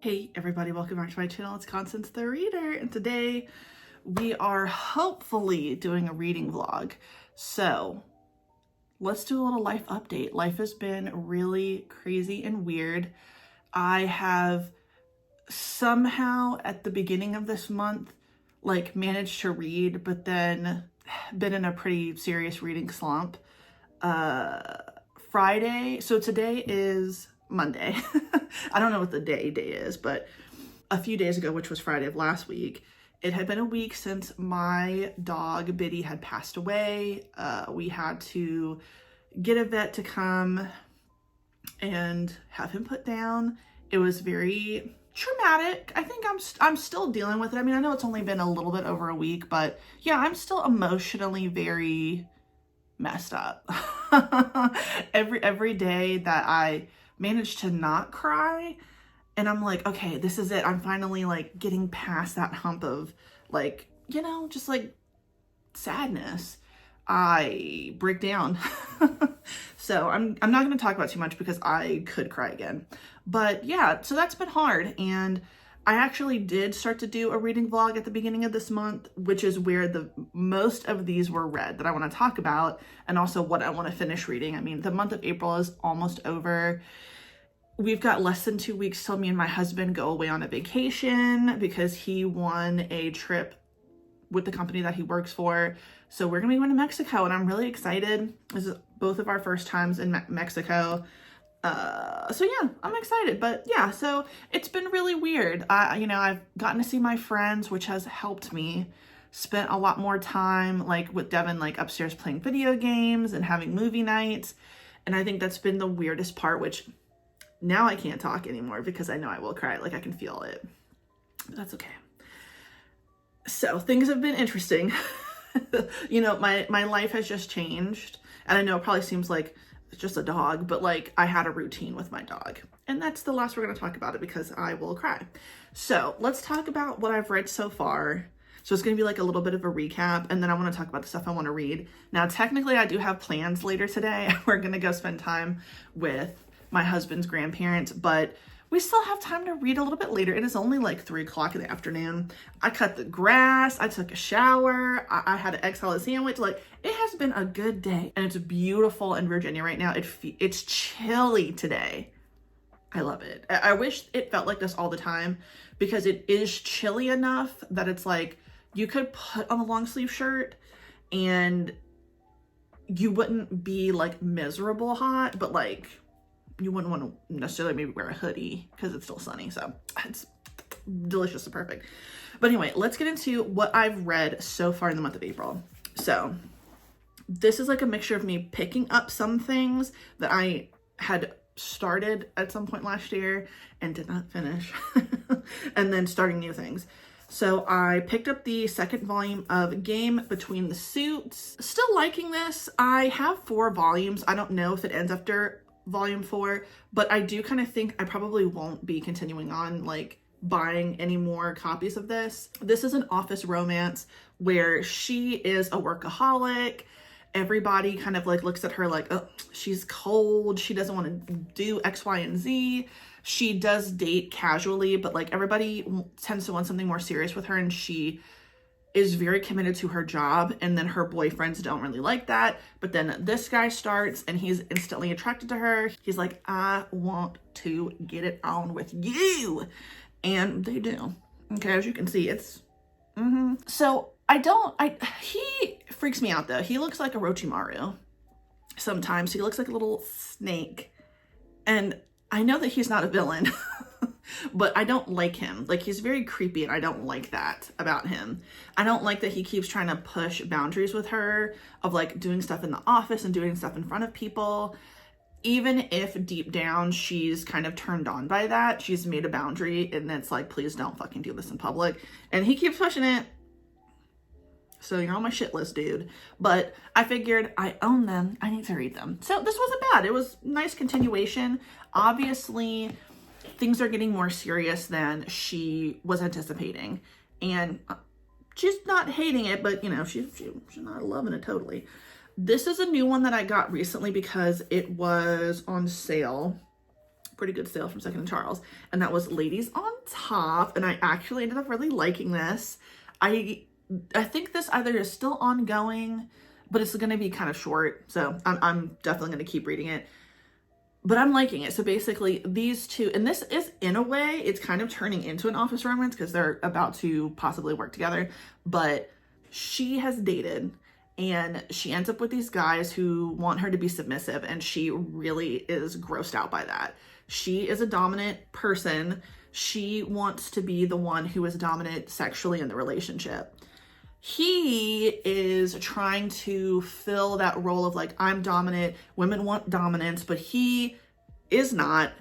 Hey everybody, welcome back to my channel. It's Constance the Reader, and today we are hopefully doing a reading vlog. So let's do a little life update. Life has been really crazy and weird. I have somehow at the beginning of this month managed to read, but then been in a pretty serious reading slump. Friday, so today is Monday. I don't know what the day is, but a few days ago, which was Friday of last week, it had been a week since my dog Biddy had passed away. We had to get a vet to come and have him put down. It was very traumatic. I think I'm still dealing with it. I mean, I know it's only been a little bit over a week, but yeah, I'm still emotionally very messed up. Every day that I manage to not cry, and I'm like, okay, this is it. I'm finally getting past that hump of just sadness. I break down. So I'm not going to talk about too much because I could cry again. But yeah, so that's been hard. And I actually did start to do a reading vlog at the beginning of this month, which is where the most of these were read that I want to talk about, and also what I want to finish reading. I mean, the month of April is almost over. We've got less than 2 weeks till me and my husband go away on a vacation because he won a trip with the company that he works for. So we're gonna be going to Mexico, and I'm really excited. This is both of our first times in Mexico. So yeah, I'm excited. But yeah, so it's been really weird. I've gotten to see my friends, which has helped me. Spent a lot more time with Devin upstairs playing video games and having movie nights. And I think that's been the weirdest part, which now I can't talk anymore because I know I will cry. I can feel it. But that's okay. So things have been interesting. My life has just changed. And I know it probably seems like it's just a dog, but I had a routine with my dog. And that's the last we're going to talk about it because I will cry. So let's talk about what I've read so far. So it's going to be a little bit of a recap, and then I want to talk about the stuff I want to read. Now, technically, I do have plans later today. We're going to go spend time with my husband's grandparents, but we still have time to read a little bit later. It is only 3 o'clock in the afternoon. I cut the grass. I took a shower. I had an egg salad sandwich. It has been a good day, and it's beautiful in Virginia right now. It's chilly today. I love it. I wish it felt like this all the time because it is chilly enough that it's you could put on a long sleeve shirt and you wouldn't be miserable hot, but you wouldn't want to necessarily maybe wear a hoodie because it's still sunny. So it's delicious and perfect. But anyway, let's get into what I've read so far in the month of April. So this is a mixture of me picking up some things that I had started at some point last year and did not finish, and then starting new things. So I picked up the second volume of Game Between the Suits. Still liking this. I have 4 volumes. I don't know if it ends after volume 4, but I do kind of think I probably won't be continuing on buying any more copies of this. This is an office romance where she is a workaholic. Everybody kind of looks at her oh, she's cold. She doesn't want to do X, Y, and Z. She does date casually, but everybody tends to want something more serious with her, and she is very committed to her job, and then her boyfriends don't really like that. But then this guy starts and he's instantly attracted to her. He's like, I want to get it on with you. And they do. Okay, as you can see, it's So he freaks me out though. He looks like a Orochimaru sometimes. He looks like a little snake. And I know that he's not a villain, but I don't like him. He's very creepy, and I don't like that about him. I don't like that he keeps trying to push boundaries with her of doing stuff in the office and doing stuff in front of people. Even if deep down she's kind of turned on by that, she's made a boundary, and it's please don't fucking do this in public. And he keeps pushing it. So you're on my shit list, dude. But I figured I own them. I need to read them. So this wasn't bad. It was a nice continuation. Obviously, things are getting more serious than she was anticipating. And she's not hating it, but she's not loving it totally. This is a new one that I got recently because it was on sale. pretty good sale from Second and Charles, and that was Ladies on Top, and I actually ended up really liking this. I think this either is still ongoing, but it's going to be kind of short, so I'm definitely going to keep reading it. But I'm liking it. So basically these two, and this is in a way, it's kind of turning into an office romance because they're about to possibly work together, but she has dated and she ends up with these guys who want her to be submissive, and she really is grossed out by that. She is a dominant person. She wants to be the one who is dominant sexually in the relationship. He is trying to fill that role of like, I'm dominant, women want dominance, but he is not.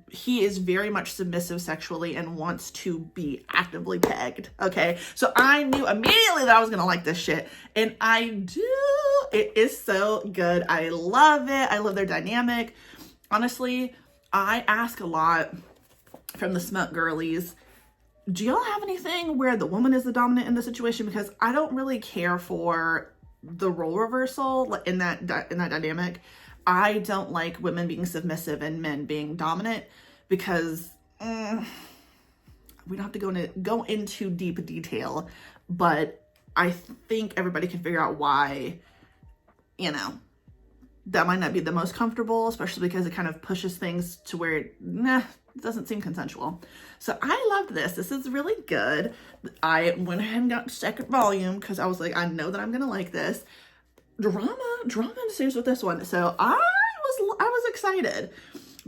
He is very much submissive sexually and wants to be actively pegged, okay? So I knew immediately that I was gonna like this shit, and I do. It is so good. I love it. I love their dynamic. Honestly, I ask a lot from the smut girlies, do y'all have anything where the woman is the dominant in the situation? Because I don't really care for the role reversal in that dynamic. I don't like women being submissive and men being dominant because we don't have to go into deep detail, but I think everybody can figure out why, you know, that might not be the most comfortable, especially because it kind of pushes things to where it doesn't seem consensual. So I loved this. This is really good. I went ahead and got the second volume because I was like, I know that I'm gonna like this. Drama ensues with this one. So I was excited.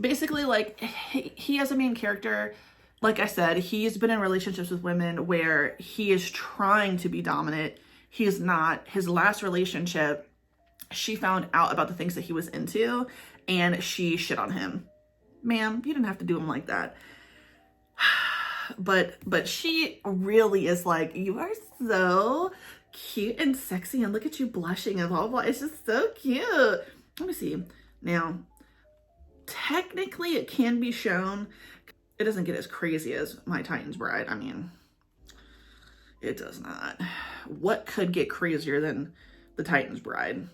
Basically, like, he has a main character. Like I said, he's been in relationships with women where he is trying to be dominant. He is not. His last relationship, she found out about the things that he was into and she shit on him. Ma'am, you didn't have to do him like that. But she really is like, you are so cute and sexy and look at you blushing and blah, blah, blah. It's just so cute. Let me see. Now, technically it can be shown. It doesn't get as crazy as My Titan's Bride. I mean, it does not. What could get crazier than The Titan's Bride?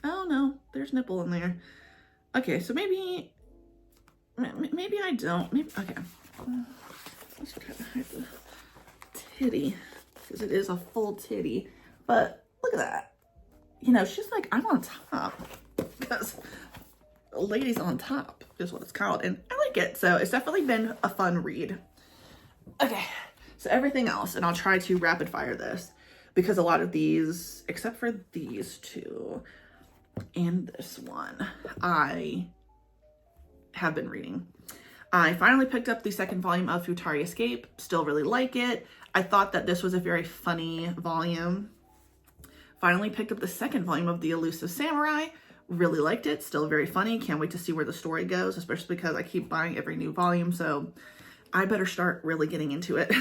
Oh no, there's nipple in there. Okay, so maybe I don't. Maybe, okay. Let's try to hide the titty because it is a full titty. But look at that. You know, she's like, I'm on top because Ladies on Top is what it's called, and I like it. So it's definitely been a fun read. Okay, so everything else, and I'll try to rapid fire this because a lot of these, except for these two and this one, I have been reading. I finally picked up the second volume of Futari Escape. Still really like it. I thought that this was a very funny volume. Finally picked up the second volume of The Elusive Samurai. Really liked it. Still very funny. Can't wait to see where the story goes, especially because I keep buying every new volume, so I better start really getting into it.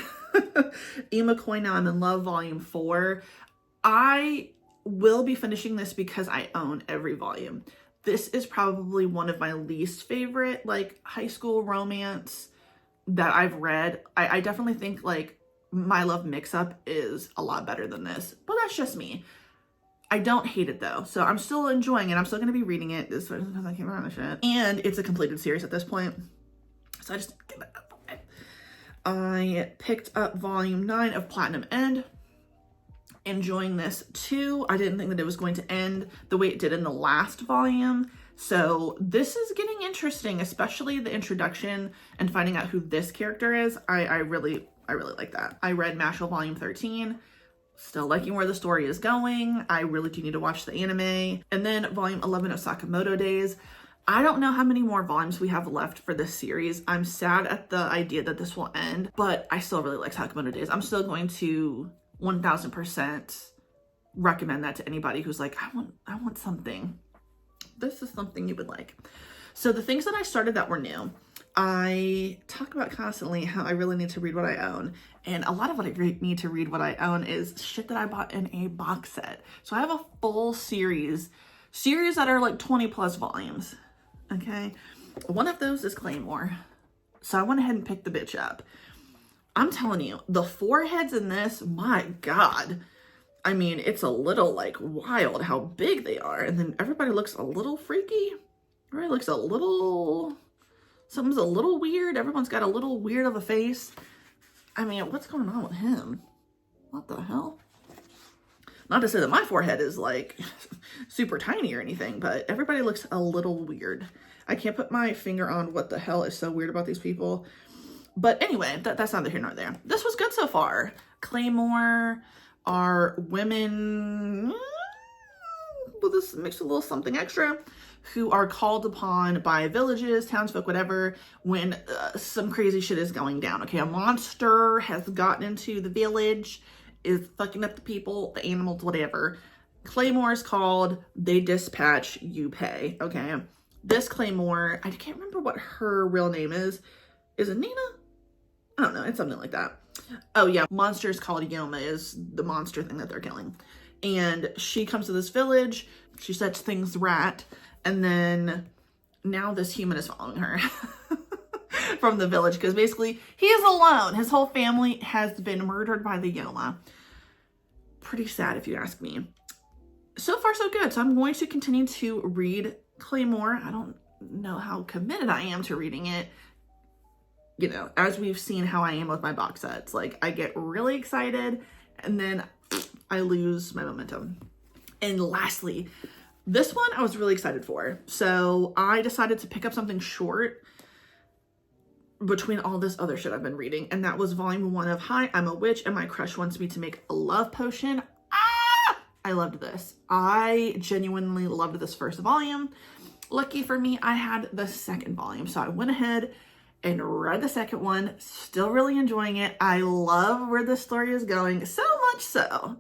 Imakoi Now I'm in Love Volume 4. I will be finishing this because I own every volume. This is probably one of my least favorite, like, high school romance that I've read. I definitely think, like, My Love Mix-Up is a lot better than this, but that's just me. I don't hate it though, so I'm still enjoying it. I'm still going to be reading it because I can't remember shit. And it's a completed series at this point, so I just give it up. I picked up volume 9 of Platinum End. Enjoying this too. I didn't think that it was going to end the way it did in the last volume. So this is getting interesting, especially the introduction and finding out who this character is. I really like that. I read Mashal Volume 13. Still liking where the story is going. I really do need to watch the anime. And then Volume 11 of Sakamoto Days. I don't know how many more volumes we have left for this series. I'm sad at the idea that this will end, but I still really like Sakamoto Days. I'm still going to 1000% recommend that to anybody who's like, I want something. This is something you would like. So the things that I started that were new, I talk about constantly how I really need to read what I own. And a lot of what I need to read what I own is shit that I bought in a box set. So I have a full series that are like 20 plus volumes. Okay. One of those is Claymore. So I went ahead and picked the bitch up. I'm telling you, the foreheads in this, my God. I mean, it's a little like wild how big they are. And then everybody looks a little freaky. Everybody looks a little, something's a little weird. Everyone's got a little weird of a face. I mean, what's going on with him? What the hell? Not to say that my forehead is like super tiny or anything, but everybody looks a little weird. I can't put my finger on what the hell is so weird about these people. But anyway, that's neither here nor there. This was good so far. Claymore are women, well, this mixed with a little something extra, who are called upon by villages, townsfolk, whatever, when some crazy shit is going down. Okay, a monster has gotten into the village, is fucking up the people, the animals, whatever. Claymore is called, they dispatch, you pay, okay? This Claymore, I can't remember what her real name is. Is it Nina? I don't know, it's something like that. Oh yeah, monster is called Yoma, is the monster thing that they're killing. And she comes to this village, she sets things right, and then now this human is following her from the village, because basically he is alone. His whole family has been murdered by the Yoma. Pretty sad if you ask me. So far so good. So I'm going to continue to read Claymore. I don't know how committed I am to reading it. You know, as we've seen how I am with my box sets. Like, I get really excited and then I lose my momentum. And lastly, this one I was really excited for. So I decided to pick up something short between all this other shit I've been reading. And that was volume 1 of Hi, I'm a Witch and My Crush Wants Me to Make a Love Potion. Ah! I loved this. I genuinely loved this first volume. Lucky for me, I had the second volume. So I went ahead and read the second one. Still really enjoying it. I love where this story is going. So much so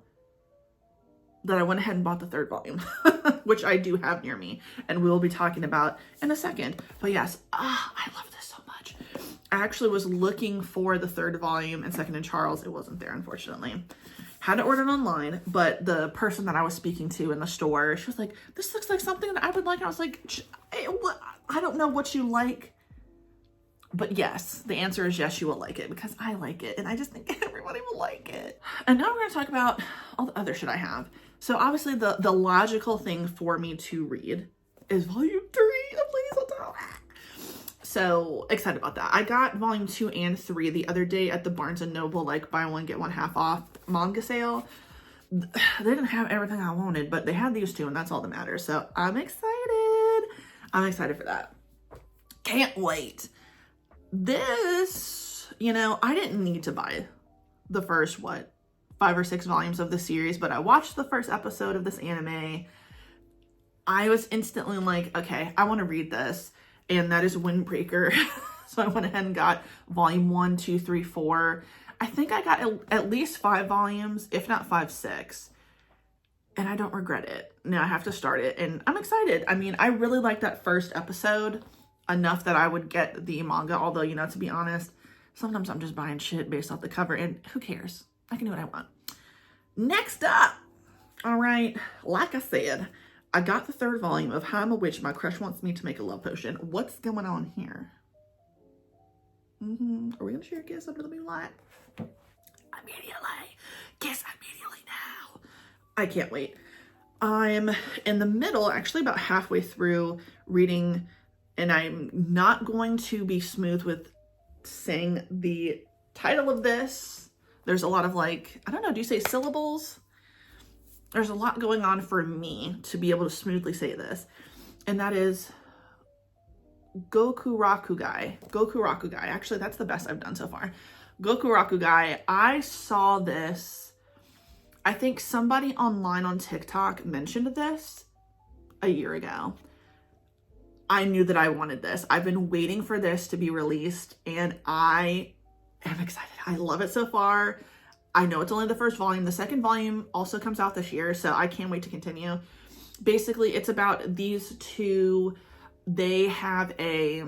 that I went ahead and bought the third volume, which I do have near me and we will be talking about in a second. But yes, I love this so much. I actually was looking for the third volume in Second and Charles. It wasn't there, unfortunately. Had to order it online, but the person that I was speaking to in the store, she was like, this looks like something that I would like. I was like, I don't know what you like. But yes, the answer is yes, you will like it because I like it. And I just think everybody will like it. And now we're going to talk about all the other shit I have. So obviously the logical thing for me to read is volume 3. Oh, please don't tell. So excited about that. I got volume 2 and 3 the other day at the Barnes & Noble, like buy one, get one half off manga sale. They didn't have everything I wanted, but they had these two and that's all that matters. So I'm excited. I'm excited for that. Can't wait. This, you know, I didn't need to buy the first, 5 or 6 volumes of the series, but I watched the first episode of this anime. I was instantly like, okay, I want to read this. And that is Windbreaker. So I went ahead and got volume 1, 2, 3, 4. I think I got at least 5 volumes, if not 5, 6. And I don't regret it. Now I have to start it and I'm excited. I mean, I really liked that first episode enough that I would get the manga. Although, you know, to be honest, sometimes I'm just buying shit based off the cover and who cares? I can do what I want. Next up. All right. Like I said, I got the third volume of Hi, I'm a Witch, My Crush Wants Me to Make a Love Potion. What's going on here? Are we going to share a kiss under the moonlight? Immediately. Kiss immediately now. I can't wait. I'm in the middle, actually about halfway through reading, and I'm not going to be smooth with saying the title of this. There's a lot of like, I don't know, do you say syllables? There's a lot going on for me to be able to smoothly say this. And that is Gokurakugai. Gokurakugai. Actually, that's the best I've done so far. Gokurakugai. I saw this. I think somebody online on TikTok mentioned this a year ago. I knew that I wanted this. I've been waiting for this to be released and I am excited. I love it so far. I know it's only the first volume. The second volume also comes out this year, so I can't wait to continue. Basically, it's about these two. They have a,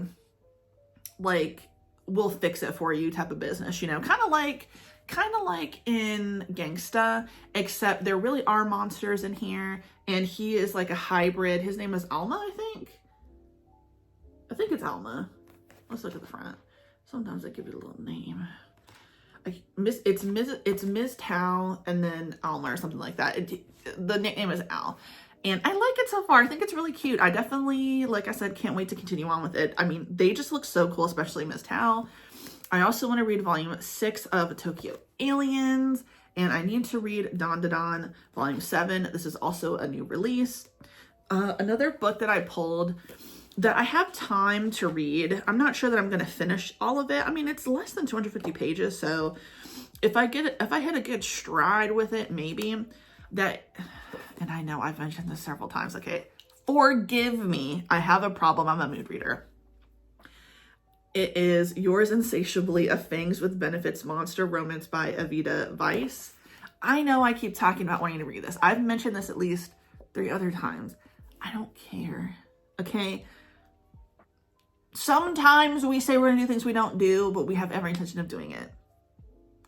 like, we'll fix it for you type of business, you know, kind of like in Gangsta, except there really are monsters in here, and he is like a hybrid. His name is Alma, I think it's Alma. Let's look at the front. Sometimes I give it a little name. It's Ms. Tao and then Alma or something like that. The nickname is Al. And I like it so far. I think it's really cute. I definitely, like I said, can't wait to continue on with it. I mean, they just look so cool, especially Miss Tao. I also want to read volume 6 of Tokyo Aliens, and I need to read Don Da Don volume 7. This is also a new release. Another book that I pulled that I have time to read. I'm not sure that I'm going to finish all of it. I mean, it's less than 250 pages, so if I hit a good stride with it, maybe that, and I know I've mentioned this several times, okay, forgive me, I have a problem, I'm a mood reader. It is Yours Insatiably, A Fangs with Benefits Monster Romance by Evita Weiss. I know I keep talking about wanting to read this. I've mentioned this at least 3 other times. I don't care, okay? Sometimes we say we're gonna do things we don't do, but we have every intention of doing it.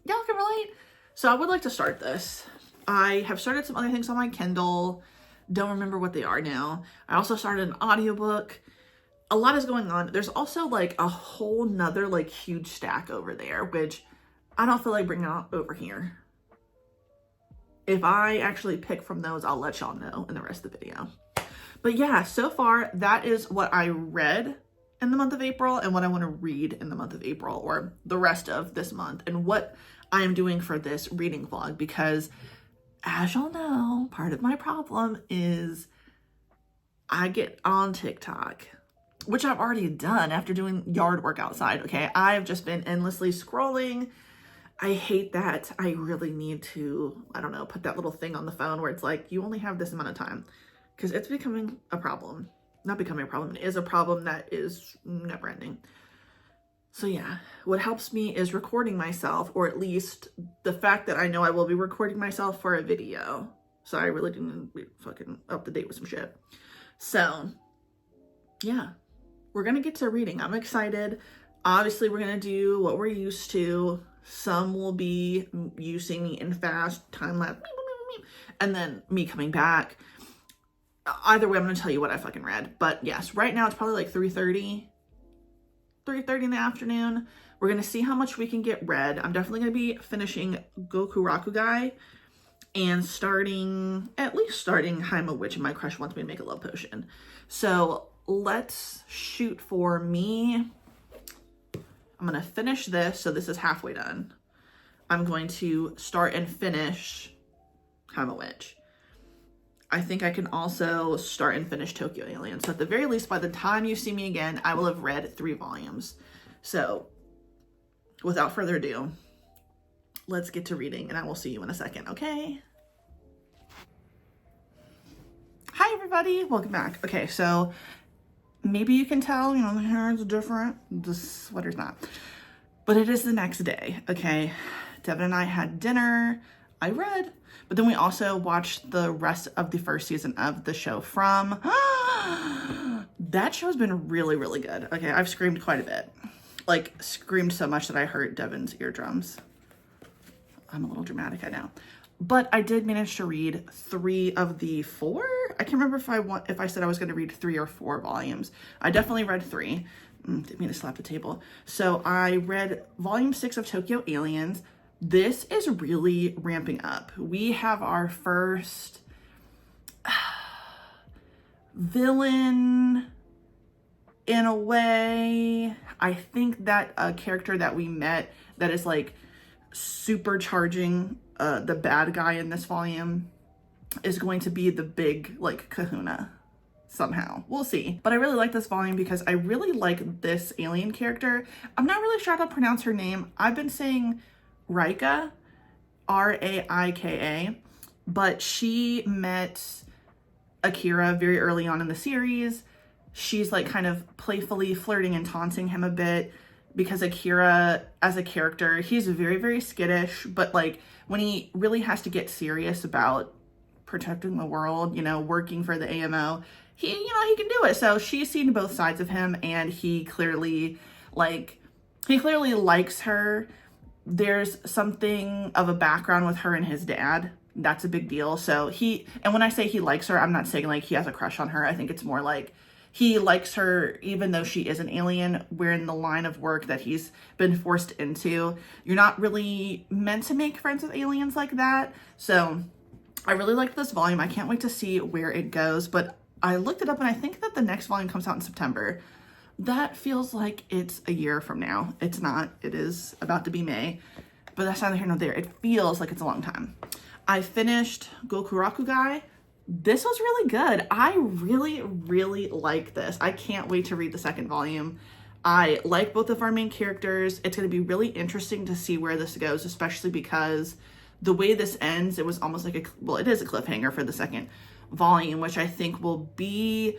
Y'all can relate? So I would like to start this. I have started some other things on my Kindle. Don't remember what they are now. I also started an audiobook. A lot is going on. There's also like a whole nother like huge stack over there, which I don't feel like bringing out over here. If I actually pick from those, I'll let y'all know in the rest of the video. But yeah, so far that is what I read in the month of April and what I want to read in the month of April or the rest of this month and what I am doing for this reading vlog, because as y'all know, part of my problem is I get on TikTok, which I've already done after doing yard work outside, okay? I've just been endlessly scrolling. I hate that. I really need to, I don't know, put that little thing on the phone where it's like, you only have this amount of time, because it's becoming a problem. Not becoming a problem, it is a problem that is never ending. So yeah, what helps me is recording myself, or at least the fact that I know I will be recording myself for a video. So I really didn't be fucking up to date with some shit. So yeah, we're gonna get to reading. I'm excited. Obviously, we're gonna do what we're used to. Some will be you seeing me in fast time lapse, and then me coming back. Either way, I'm gonna tell you what I fucking read. But yes, right now it's probably like 3:30 in the afternoon. We're gonna see how much we can get read. I'm definitely gonna be finishing Goku Rakugai and at least starting Haima Witch, and my crush wants me to make a love potion. So let's shoot for me. I'm gonna finish this, so this is halfway done. I'm going to start and finish Haima Witch. I think I can also start and finish Tokyo Aliens. So at the very least, by the time you see me again, I will have read 3 volumes. So without further ado, let's get to reading, and I will see you in a second, okay? Hi everybody, welcome back. Okay, so maybe you can tell, you know, the hair is different, the sweater's not. But it is the next day, okay? Devin and I had dinner, I read, but then we also watched the rest of the first season of the show From. That show's been really, really good. Okay, I've screamed quite a bit. Like, screamed so much that I hurt Devin's eardrums. I'm a little dramatic, I know. But I did manage to read 3 of the 4. I can't remember if I said I was going to read 3 or 4 volumes. I definitely read 3. Didn't mean to slap the table. So I read volume 6 of Tokyo Aliens. This is really ramping up. We have our first villain in a way. I think that a character that we met that is like supercharging the bad guy in this volume is going to be the big like kahuna somehow. We'll see. But I really like this volume because I really like this alien character. I'm not really sure how to pronounce her name. I've been saying Raika, R-A-I-K-A, but she met Akira very early on in the series. She's like kind of playfully flirting and taunting him a bit because Akira as a character, he's very, very skittish, but like when he really has to get serious about protecting the world, you know, working for the AMO, he can do it. So she's seen both sides of him, and he clearly likes her. There's something of a background with her and his dad. That's a big deal. So and when I say he likes her, I'm not saying like he has a crush on her. I think it's more like he likes her even though she is an alien. We're in the line of work that he's been forced into. You're not really meant to make friends with aliens like that. So I really liked this volume. I can't wait to see where it goes, but I looked it up and I think that the next volume comes out in September. That feels like it's a year from now. It's not. It is about to be May, but that's neither here nor there. It feels like it's a long time. I finished Gokuraku Guy. This was really good. I really, really like this. I can't wait to read the second volume. I like both of our main characters. It's going to be really interesting to see where this goes, especially because the way this ends, it was almost like well, it is a cliffhanger for the second volume, which I think will be,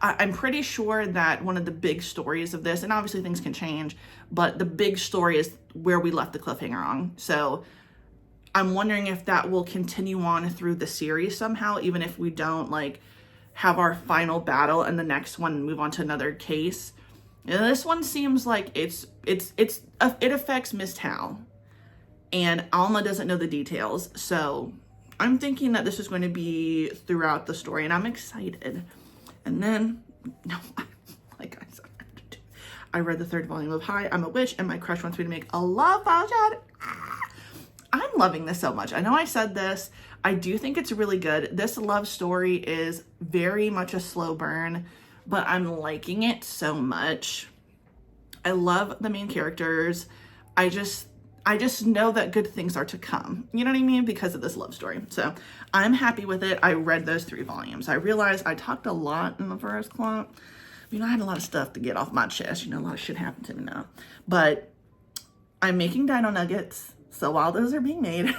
I'm pretty sure that one of the big stories of this, and obviously things can change, but the big story is where we left the cliffhanger on. So I'm wondering if that will continue on through the series somehow, even if we don't like have our final battle and the next one move on to another case. And this one seems like it affects Miss Tao, and Alma doesn't know the details. So I'm thinking that this is going to be throughout the story, and I'm excited. And then, no, like I said, I read the third volume of Hi, I'm a Witch, and my crush wants me to make a love potion. I'm loving this so much. I know I said this. I do think it's really good. This love story is very much a slow burn, but I'm liking it so much. I love the main characters. I just know that good things are to come. You know what I mean? Because of this love story. So I'm happy with it. I read those 3 volumes. I realized I talked a lot in the first clump. You know, I had a lot of stuff to get off my chest. You know, a lot of shit happened to me now. But I'm making dino nuggets. So while those are being made,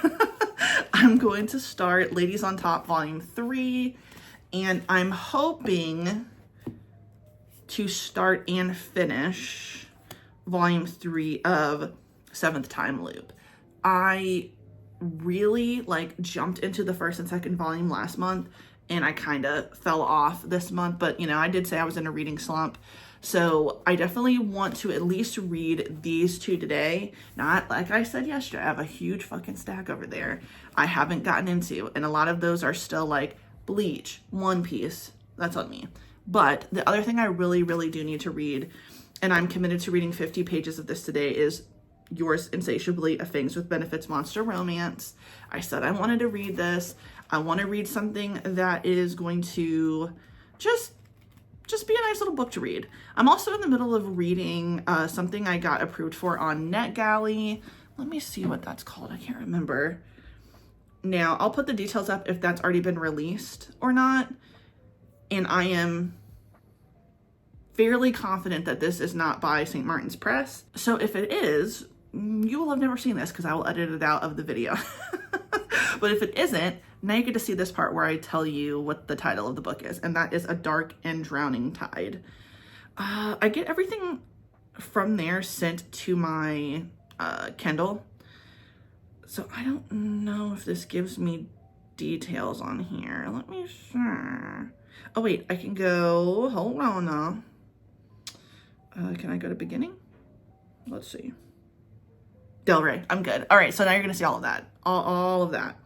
I'm going to start Ladies on Top Volume 3. And I'm hoping to start and finish Volume 3 of 7th Time Loop. I really jumped into the first and second volume last month, and I kind of fell off this month, but you know, I did say I was in a reading slump. So I definitely want to at least read these 2 today. Not like I said yesterday, I have a huge fucking stack over there I haven't gotten into, and a lot of those are still like Bleach, One Piece. That's on me. But the other thing I really, really do need to read, and I'm committed to reading 50 pages of this today, is Yours Insatiably, A Fangs with Benefits Monster Romance. I said I wanted to read this. I want to read something that is going to just be a nice little book to read. I'm also in the middle of reading something I got approved for on NetGalley. Let me see what that's called. I can't remember. Now, I'll put the details up if that's already been released or not. And I am fairly confident that this is not by St. Martin's Press. So if it is, you will have never seen this because I will edit it out of the video. But if it isn't, now you get to see this part where I tell you what the title of the book is, and that is A Dark and Drowning Tide. I get everything from there sent to my Kindle. So I don't know if this gives me details on here. Let me see. Oh wait, I can go, hold on now. Can I go to beginning? Let's see. Del Rey, I'm good. All right, so now you're gonna see all of that. All of that.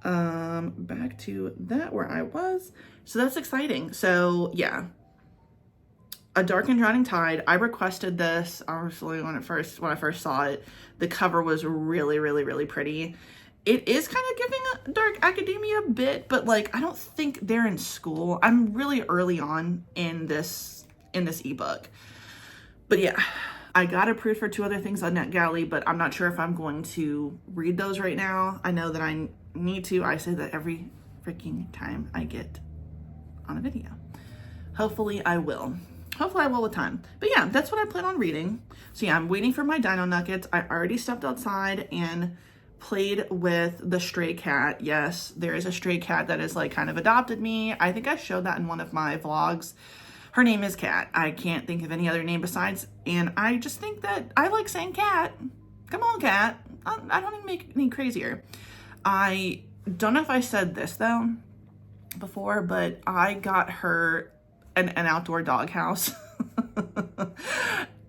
Back to that where I was. So that's exciting. So yeah, A Dark and Drowning Tide. I requested this obviously when I first saw it. The cover was really, really, really pretty. It is kind of giving a dark academia a bit, but like I don't think they're in school. I'm really early on in this ebook. But yeah, I got approved for 2 other things on NetGalley, but I'm not sure if I'm going to read those right now. I know that I need to. I say that every freaking time I get on a video. Hopefully I will. Hopefully I will with time. But yeah, that's what I plan on reading. So yeah, I'm waiting for my dino nuggets. I already stepped outside and played with the stray cat. Yes, there is a stray cat that has like kind of adopted me. I think I showed that in one of my vlogs. Her name is Cat. I can't think of any other name besides, and I just think that I like saying Cat. Come on, Cat. I don't even make it any crazier. I don't know if I said this though before, but I got her an outdoor dog house.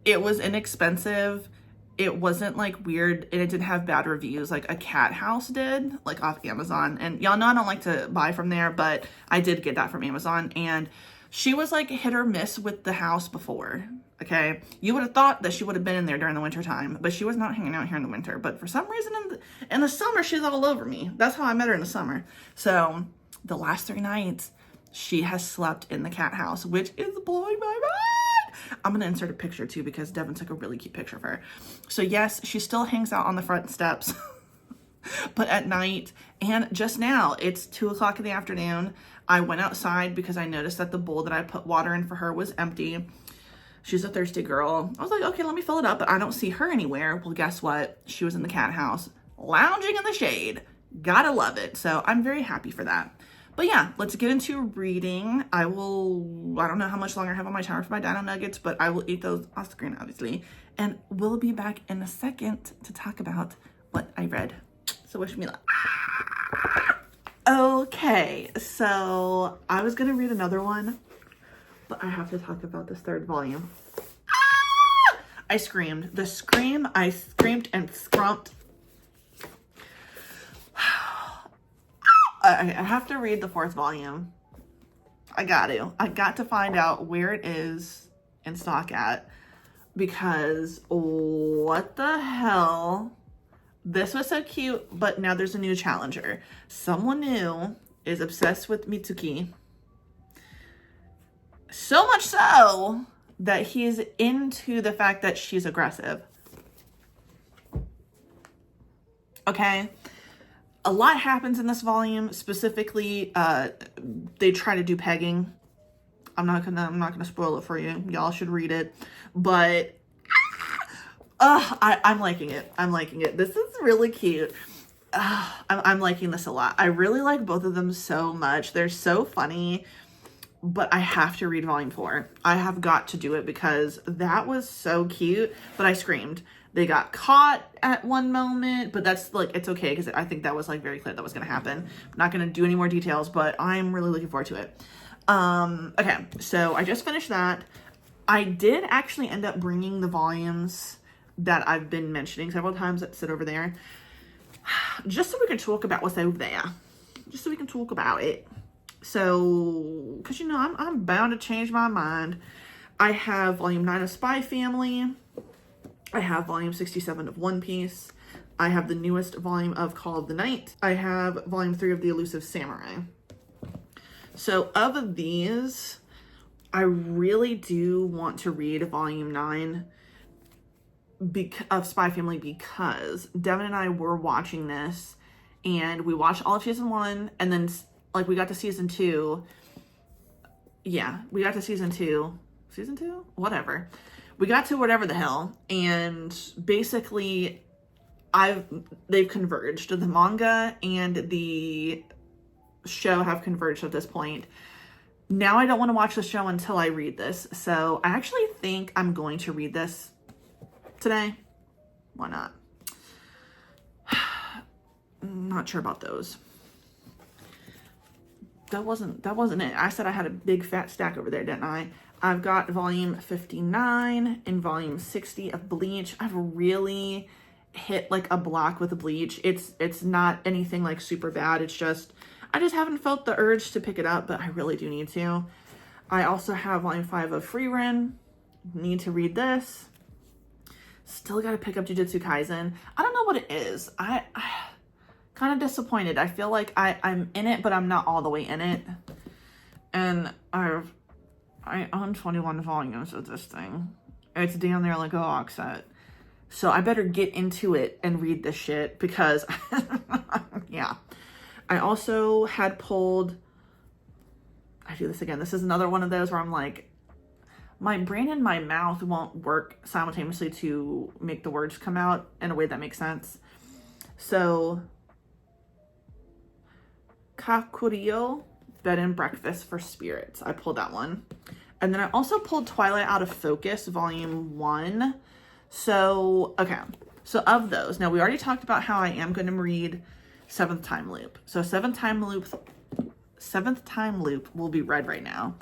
It was inexpensive. It wasn't like weird, and it didn't have bad reviews like a cat house did, like off Amazon. And y'all know I don't like to buy from there, but I did get that from Amazon. And She was like hit or miss with the house before, okay? You would have thought that she would have been in there during the winter time, but she was not hanging out here in the winter. But for some reason in the summer, she's all over me. That's how I met her in the summer. So the last 3 nights, she has slept in the cat house, which is blowing my mind. I'm gonna insert a picture too because Devin took a really cute picture of her. So yes, she still hangs out on the front steps, but at night, and just now, it's 2 o'clock in the afternoon. I went outside because I noticed that the bowl that I put water in for her was empty. She's a thirsty girl. I was like, okay, let me fill it up, but I don't see her anywhere. Well, guess what? She was in the cat house, lounging in the shade. Gotta love it. So I'm very happy for that. But yeah, let's get into reading. I don't know how much longer I have on my timer for my dino nuggets, but I will eat those off screen, obviously. And we'll be back in a second to talk about what I read. So wish me luck. Okay, so I was gonna read another one, but I have to talk about this 3rd volume. I screamed. The scream, I screamed and scrumped. I have to read the 4th volume. I got to find out where it is in stock at, because what the hell? This was so cute, but now there's a new challenger. Someone new is obsessed with Mitsuki. So much so that he's into the fact that she's aggressive. Okay? A lot happens in this volume. Specifically, they try to do pegging. I'm not gonna spoil it for you. Y'all should read it. But I'm liking it. I'm liking it. This is really cute. I'm liking this a lot. I really like both of them so much. They're so funny, but I have to read volume 4. I have got to do it because that was so cute, but I screamed. They got caught at one moment, but that's like, it's okay because I think that was like very clear that was going to happen. I'm not going to do any more details, but I'm really looking forward to it. Okay, so I just finished that. I did actually end up bringing the volumes that I've been mentioning several times that sit over there, just so we can talk about what's over there, just so we can talk about it. So, because you know, I'm bound to change my mind. I have volume 9 of Spy Family. I have volume 67 of One Piece. I have the newest volume of Call of the Night. I have volume 3 of The Elusive Samurai. So of these, I really do want to read volume 9 of Spy Family because Devin and I were watching this and we watched all of season 1 and then like we got to season 2. Yeah, we got to season 2, whatever. We got to whatever the hell, and basically they've converged. The manga and the show have converged at this point. Now I don't want to watch the show until I read this. So I actually think I'm going to read this today. Why not? I'm not sure about those. That wasn't it. I said I had a big fat stack over there, didn't I? I've got volume 59 and volume 60 of Bleach. I've really hit like a block with Bleach. It's not anything like super bad. It's just, I just haven't felt the urge to pick it up, but I really do need to. I also have volume 5 of Frieren. Need to read this. Still got to pick up Jujutsu Kaisen. I don't know what it is. I kind of disappointed. I feel like I'm in it, but I'm not all the way in it. And I own 21 volumes of this thing. It's down there like a box set. So I better get into it and read this shit because, yeah. I also had pulled, I do this again. This is another one of those where I'm like, my brain and my mouth won't work simultaneously to make the words come out in a way that makes sense. So, Kakurio, Bed and Breakfast for Spirits. I pulled that one. And then I also pulled Twilight Out of Focus, volume 1. So, okay. So of those, now we already talked about how I am going to read Seventh Time Loop. So Seventh Time Loop will be read right now.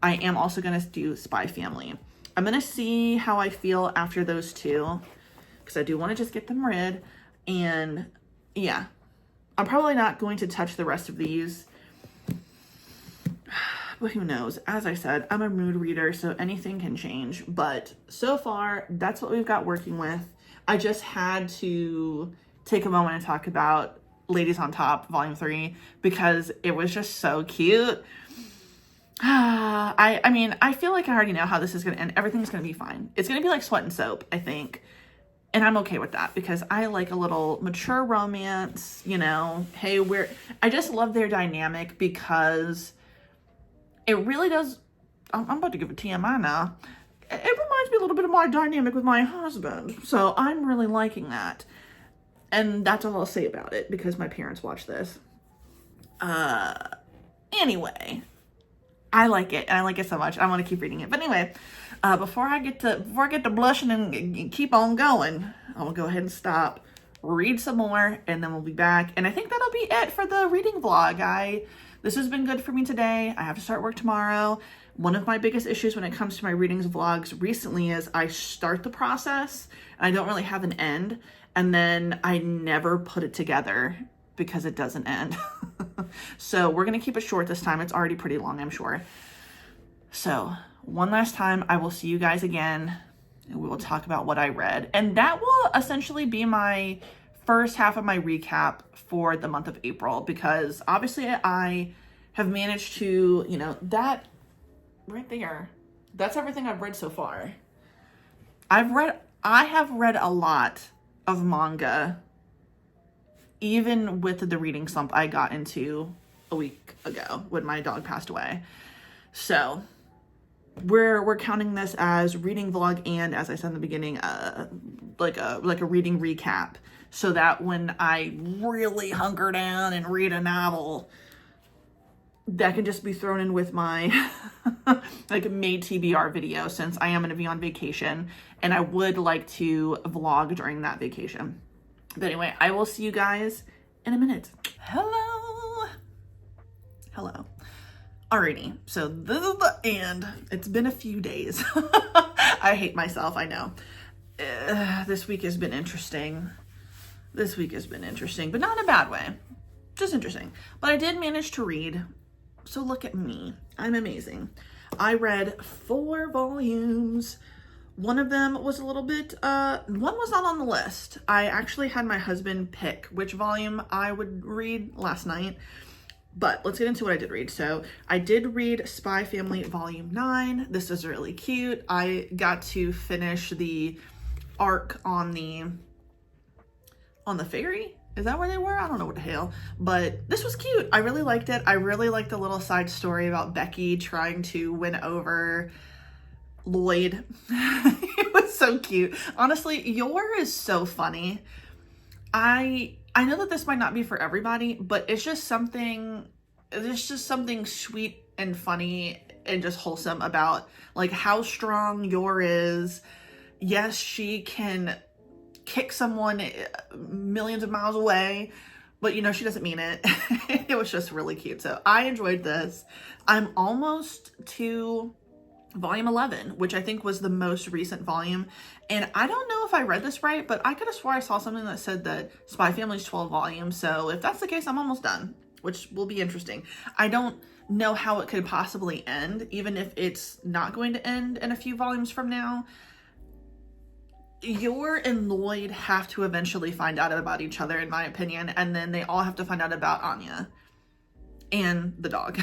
I am also going to do Spy Family. I'm going to see how I feel after those two, because I do want to just get them read. And yeah, I'm probably not going to touch the rest of these but who knows? As I said, I'm a mood reader, so anything can change. But so far, that's what we've got working with. I just had to take a moment and talk about Ladies on Top, Volume 3, because it was just so cute. I mean, I feel like I already know how this is going to end. Everything's going to be fine. It's going to be like Sweat and Soap, I think. And I'm okay with that because I like a little mature romance, you know. Hey, I just love their dynamic because it really does. I'm about to give a TMI now. It reminds me a little bit of my dynamic with my husband. So I'm really liking that. And that's all I'll say about it because my parents watch this. Anyway, I like it and I like it so much. I want to keep reading it. But anyway, before I get to blushing and keep on going, I will go ahead and stop, read some more, and then we'll be back. And I think that'll be it for the reading vlog. This has been good for me today. I have to start work tomorrow. One of my biggest issues when it comes to my readings vlogs recently is I start the process and I don't really have an end. And then I never put it together because it doesn't end. So we're going to keep it short this time. It's already pretty long, I'm sure. So one last time, I will see you guys again and we will talk about what I read. And that will essentially be my first half of my recap for the month of April, because obviously I have managed to, you know, that right there, that's everything I've read so far. I have read a lot of manga, even with the reading slump I got into a week ago when my dog passed away. So we're counting this as reading vlog, and as I said in the beginning, like a reading recap, so that when I really hunker down and read a novel, that can just be thrown in with my like made TBR video, since I am going to be on vacation and I would like to vlog during that vacation. But anyway, I will see you guys in a minute. Hello. Alrighty, so this is the end. It's been a few days. I hate myself, I know. This week has been interesting. But not in a bad way. Just interesting. But I did manage to read. So look at me. I'm amazing. I read 4 volumes. One of them was a little bit, one was not on the list. I actually had my husband pick which volume I would read last night. But let's get into what I did read. So I did read Spy Family Volume 9. This is really cute. I got to finish the arc on the ferry. Is that where they were? I don't know what the hell. But this was cute. I really liked it. I really liked the little side story about Becky trying to win over Lloyd. It was so cute. Honestly, Yor is so funny. I know that this might not be for everybody, but it's just something sweet and funny and just wholesome about like how strong Yor is. Yes, she can kick someone millions of miles away, but you know, she doesn't mean it. It was just really cute. So I enjoyed this. I'm almost to volume 11, which I think was the most recent volume. And I don't know if I read this right, but I could have swore I saw something that said that Spy Family's 12 volumes. So if that's the case, I'm almost done, which will be interesting. I don't know how it could possibly end, even if it's not going to end in a few volumes from now. Yor and Lloyd have to eventually find out about each other, in my opinion, and then they all have to find out about Anya and the dog.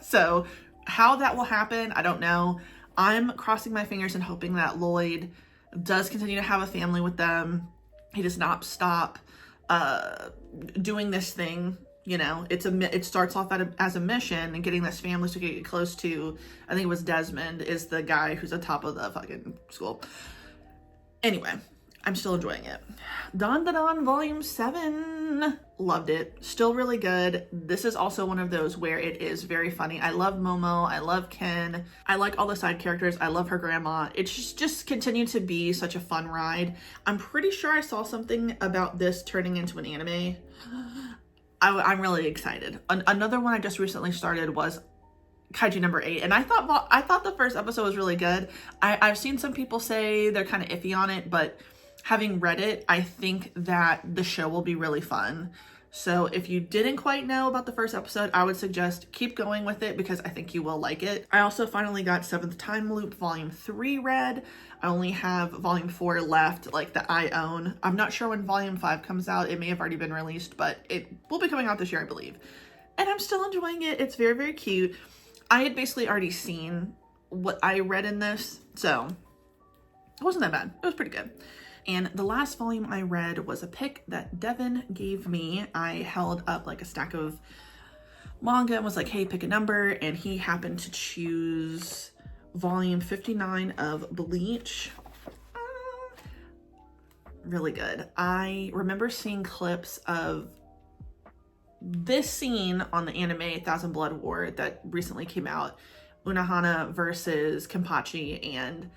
So how that will happen, I don't know. I'm crossing my fingers and hoping that Lloyd does continue to have a family with them. He does not stop doing this thing. You know, it starts off as a mission, and getting this family to get close to, I think it was Desmond, is the guy who's at top of the fucking school. Anyway, I'm still enjoying it. Don Volume 7. Loved it. Still really good. This is also one of those where it is very funny. I love Momo. I love Ken. I like all the side characters. I love her grandma. It's just continued to be such a fun ride. I'm pretty sure I saw something about this turning into an anime. I'm really excited. Another one I just recently started was Kaiju number 8, and I thought the first episode was really good. I've seen some people say they're kind of iffy on it, but having read it, I think that the show will be really fun. So if you didn't quite know about the first episode, I would suggest keep going with it because I think you will like it. I also finally got Seventh Time Loop Volume 3 read. I only have Volume 4 left, like that I own. I'm not sure when Volume 5 comes out. It may have already been released, but it will be coming out this year, I believe. And I'm still enjoying it. It's very, very cute. I had basically already seen what I read in this, so it wasn't that bad. It was pretty good. And the last volume I read was a pick that Devin gave me. I held up like a stack of manga and was like, hey, pick a number. And he happened to choose volume 59 of Bleach. Really good. I remember seeing clips of this scene on the anime Thousand Blood War that recently came out, Unohana versus Kenpachi, and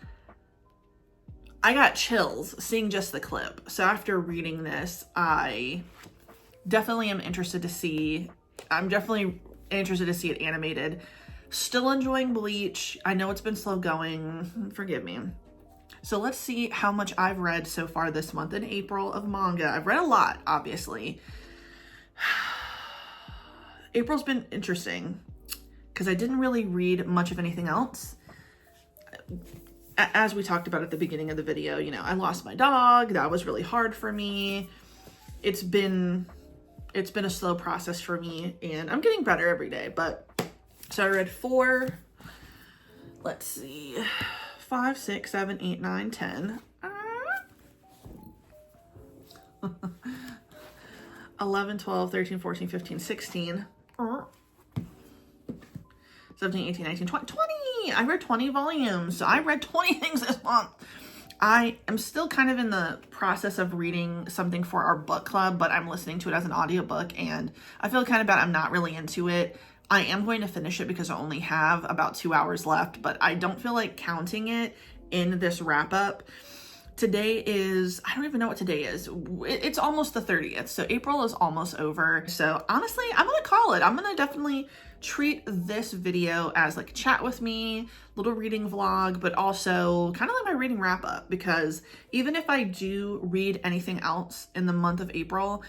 I got chills seeing just the clip. So after reading this, I definitely am interested to see, I'm definitely interested to see it animated. Still enjoying Bleach. I know it's been slow going, forgive me. So let's see how much I've read so far this month in April of manga. I've read a lot, obviously. April's been interesting because I didn't really read much of anything else. As we talked about at the beginning of the video, you know, I lost my dog. That was really hard for me. It's been a slow process for me and I'm getting better every day. But so I read 4, let's see, 5, 6, 7, 8, 9, 10. 11, 12, 13, 14, 15, 16. 17, 18, 19, 20. I read 20 volumes. So I read 20 things this month. I am still kind of in the process of reading something for our book club, but I'm listening to it as an audiobook and I feel kind of bad I'm not really into it. I am going to finish it because I only have about 2 hours left, but I don't feel like counting it in this wrap up. Today is, I don't even know what today is. It's almost the 30th. So April is almost over. So honestly, I'm going to call it. I'm going to definitely treat this video as like a chat with me, little reading vlog, but also kind of like my reading wrap up, because even if I do read anything else in the month of April,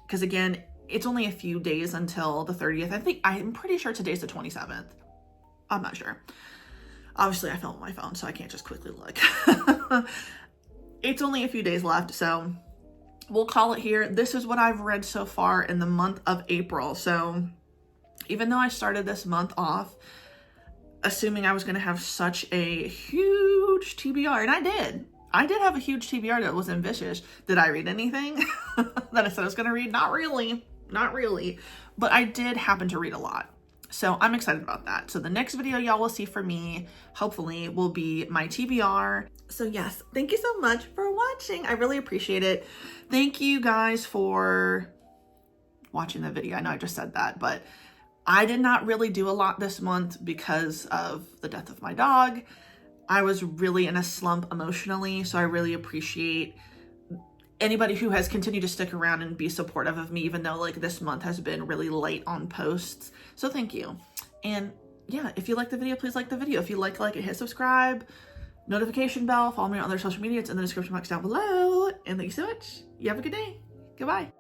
because again, it's only a few days until the 30th. I'm pretty sure today's the 27th. I'm not sure. Obviously I film on my phone, so I can't just quickly look. It's only a few days left, so we'll call it here. This is what I've read so far in the month of April. So even though I started this month off assuming I was going to have such a huge TBR, and I did have a huge TBR that was ambitious. Did I read anything that I said I was going to read? Not really, but I did happen to read a lot. So I'm excited about that. So the next video y'all will see from me, hopefully, will be my TBR. So yes, thank you so much for watching. I really appreciate it. Thank you guys for watching the video. I know I just said that, but I did not really do a lot this month because of the death of my dog. I was really in a slump emotionally, so I really appreciate anybody who has continued to stick around and be supportive of me, even though like this month has been really late on posts. So thank you. And yeah, if you like the video, please like the video. If you like it, hit subscribe, notification bell, follow me on other social media. It's in the description box down below. And thank you so much. You have a good day. Goodbye.